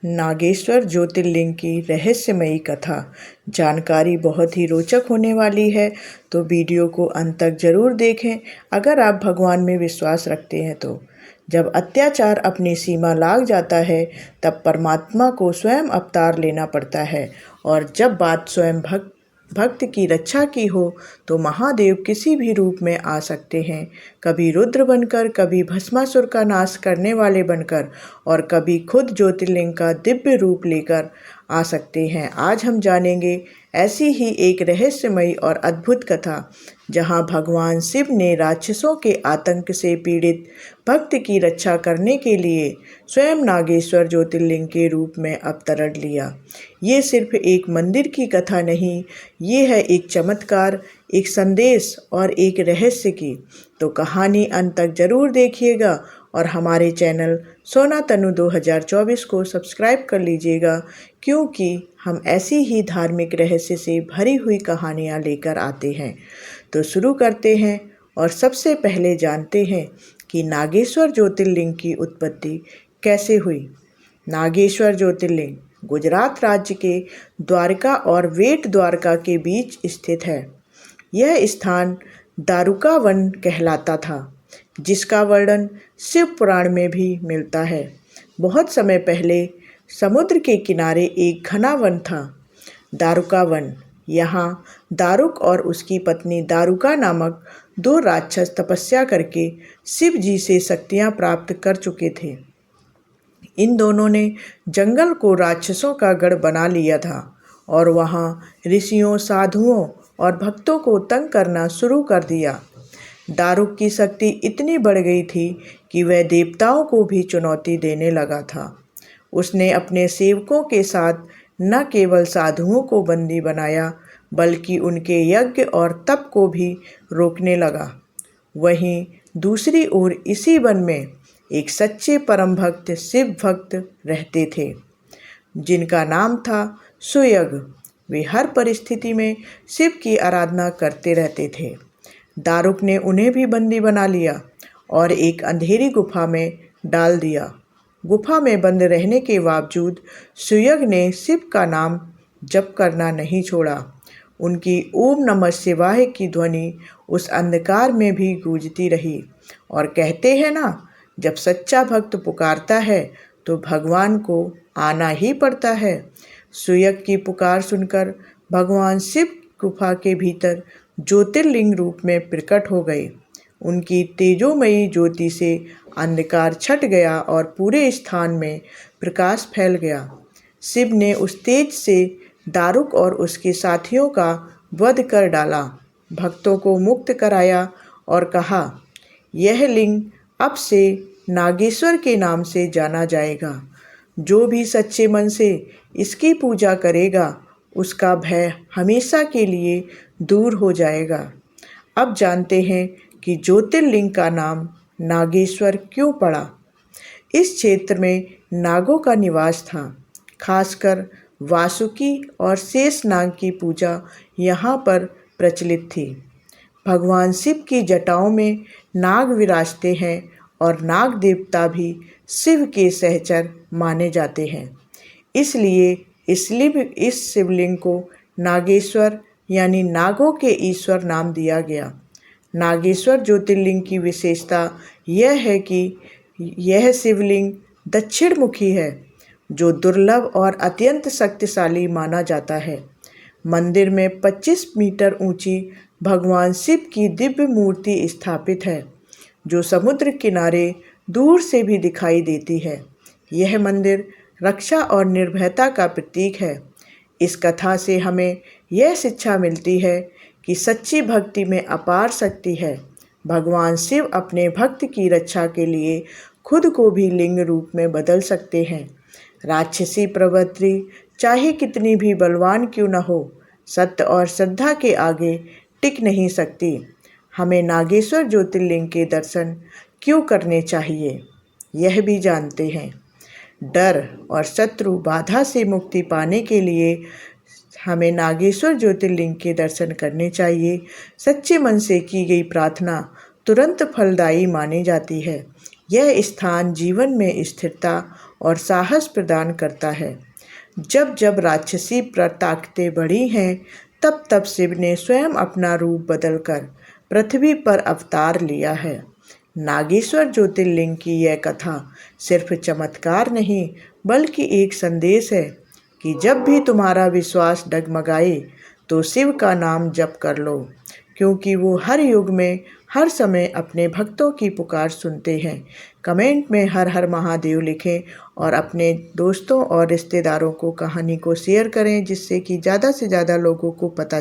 नागेश्वर ज्योतिर्लिंग की रहस्यमयी कथा जानकारी बहुत ही रोचक होने वाली है, तो वीडियो को अंत तक जरूर देखें अगर आप भगवान में विश्वास रखते हैं तो। जब अत्याचार अपनी सीमा लांघ जाता है तब परमात्मा को स्वयं अवतार लेना पड़ता है, और जब बात स्वयं भक्त की रक्षा की हो तो महादेव किसी भी रूप में आ सकते हैं। कभी रुद्र बनकर, कभी भस्मासुर का नाश करने वाले बनकर, और कभी खुद ज्योतिर्लिंग का दिव्य रूप लेकर आ सकते हैं। आज हम जानेंगे ऐसी ही एक रहस्यमयी और अद्भुत कथा जहां भगवान शिव ने राक्षसों के आतंक से पीड़ित भक्त की रक्षा करने के लिए स्वयं नागेश्वर ज्योतिर्लिंग के रूप में अवतरण लिया। ये सिर्फ एक मंदिर की कथा नहीं, ये है एक चमत्कार, एक संदेश और एक रहस्य की। तो कहानी अंत तक जरूर देखिएगा और हमारे चैनल सोना तनु 2024 को सब्सक्राइब कर लीजिएगा, क्योंकि हम ऐसी ही धार्मिक रहस्य से भरी हुई कहानियाँ लेकर आते हैं। तो शुरू करते हैं और सबसे पहले जानते हैं कि नागेश्वर ज्योतिर्लिंग की उत्पत्ति कैसे हुई। नागेश्वर ज्योतिर्लिंग गुजरात राज्य के द्वारका और बेट द्वारका के बीच स्थित है। यह स्थान दारुका वन कहलाता था, जिसका वर्णन शिव पुराण में भी मिलता है। बहुत समय पहले समुद्र के किनारे एक घना वन था, दारुका वन। यहाँ दारुक और उसकी पत्नी दारुका नामक दो राक्षस तपस्या करके शिव जी से शक्तियाँ प्राप्त कर चुके थे। इन दोनों ने जंगल को राक्षसों का गढ़ बना लिया था और वहाँ ऋषियों, साधुओं और भक्तों को तंग करना शुरू कर दिया। दारुक की शक्ति इतनी बढ़ गई थी कि वह देवताओं को भी चुनौती देने लगा था। उसने अपने सेवकों के साथ न केवल साधुओं को बंदी बनाया, बल्कि उनके यज्ञ और तप को भी रोकने लगा। वहीं दूसरी ओर इसी वन में एक सच्चे परम भक्त शिव भक्त रहते थे, जिनका नाम था सुयग। वे हर परिस्थिति में शिव की आराधना करते रहते थे। दारुक ने उन्हें भी बंदी बना लिया और एक अंधेरी गुफा में डाल दिया। गुफा में बंद रहने के बावजूद सुयग ने शिव का नाम जप करना नहीं छोड़ा। उनकी ओम नमः शिवाय की ध्वनि उस अंधकार में भी गूंजती रही। और कहते हैं ना, जब सच्चा भक्त पुकारता है तो भगवान को आना ही पड़ता है। सुयग की पुकार सुनकर भगवान शिव गुफा के भीतर ज्योतिर्लिंग रूप में प्रकट हो गए। उनकी तेजोमयी ज्योति से अंधकार छट गया और पूरे स्थान में प्रकाश फैल गया। शिव ने उस तेज से दारुक और उसके साथियों का वध कर डाला, भक्तों को मुक्त कराया और कहा, यह लिंग अब से नागेश्वर के नाम से जाना जाएगा। जो भी सच्चे मन से इसकी पूजा करेगा, उसका भय हमेशा के लिए दूर हो जाएगा। अब जानते हैं कि ज्योतिर्लिंग का नाम नागेश्वर क्यों पड़ा। इस क्षेत्र में नागों का निवास था, खासकर वासुकी और शेषनाग की पूजा यहाँ पर प्रचलित थी। भगवान शिव की जटाओं में नाग विराजते हैं और नाग देवता भी शिव के सहचर माने जाते हैं। इसलिए इस शिवलिंग को नागेश्वर यानी नागों के ईश्वर नाम दिया गया। नागेश्वर ज्योतिर्लिंग की विशेषता यह है कि यह शिवलिंग दक्षिण मुखी है, जो दुर्लभ और अत्यंत शक्तिशाली माना जाता है। मंदिर में 25 मीटर ऊंची भगवान शिव की दिव्य मूर्ति स्थापित है, जो समुद्र किनारे दूर से भी दिखाई देती है। यह मंदिर रक्षा और निर्भयता का प्रतीक है। इस कथा से हमें यह शिक्षा मिलती है कि सच्ची भक्ति में अपार शक्ति है। भगवान शिव अपने भक्त की रक्षा के लिए खुद को भी लिंग रूप में बदल सकते हैं। राक्षसी प्रवृत्ति चाहे कितनी भी बलवान क्यों न हो, सत्य और श्रद्धा के आगे टिक नहीं सकती। हमें नागेश्वर ज्योतिर्लिंग के दर्शन क्यों करने चाहिए, यह भी जानते हैं। डर और शत्रु बाधा से मुक्ति पाने के लिए हमें नागेश्वर ज्योतिर्लिंग के दर्शन करने चाहिए। सच्चे मन से की गई प्रार्थना तुरंत फलदायी मानी जाती है। यह स्थान जीवन में स्थिरता और साहस प्रदान करता है। जब जब राक्षसी ताकतें बढ़ी हैं, तब तब शिव ने स्वयं अपना रूप बदलकर पृथ्वी पर अवतार लिया है। नागेश्वर ज्योतिर्लिंग की यह कथा सिर्फ चमत्कार नहीं, बल्कि एक संदेश है कि जब भी तुम्हारा विश्वास डगमगाए तो शिव का नाम जप कर लो, क्योंकि वो हर युग में हर समय अपने भक्तों की पुकार सुनते हैं। कमेंट में हर हर महादेव लिखें और अपने दोस्तों और रिश्तेदारों को कहानी को शेयर करें, जिससे कि ज़्यादा से ज़्यादा लोगों को पता